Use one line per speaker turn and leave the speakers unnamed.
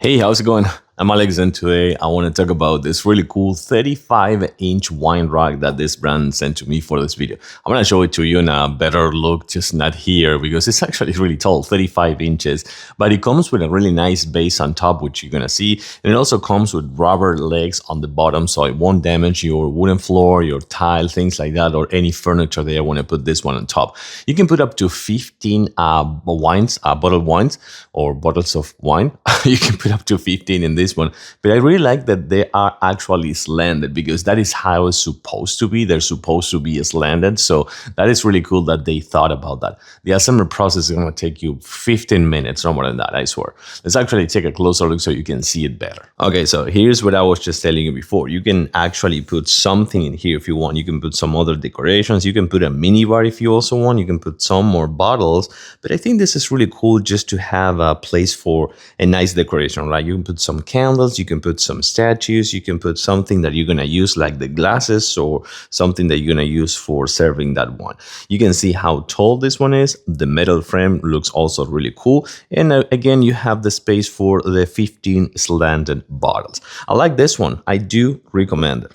Hey, how's it going? I'm Alex, and today I want to talk about this really cool 35-inch wine rack that this brand sent to me for this video. I'm going to show it to you in a better look, just not here, because it's actually really tall, 35 inches. But it comes with a really nice base on top, which you're going to see. And it also comes with rubber legs on the bottom, so it won't damage your wooden floor, your tile, things like that, or any furniture there when I put this one on top. You can put up to 15 bottled wines, or bottles of wine. You can put up to 15 in this one, but I really like that they are actually slanted, because that is how it's supposed to be. They're supposed to be slanted, so that is really cool that they thought about that. The assembly process is going to take you 15 minutes, no more than that, I swear. Let's actually take a closer look so you can see it better. Okay, so here's what I was just telling you before. You can actually put something in here if you want. You can put some other decorations. You can put a mini bar if you also want. You can put some more bottles, but I think this is really cool just to have a place for a nice decoration, right? You can put some candles, you can put some statues, you can put something that you're going to use like the glasses, or something that you're going to use for serving that one. You can see how tall this one is. The metal frame looks also really cool. And again, you have the space for the 15 slanted bottles. I like this one. I do recommend it.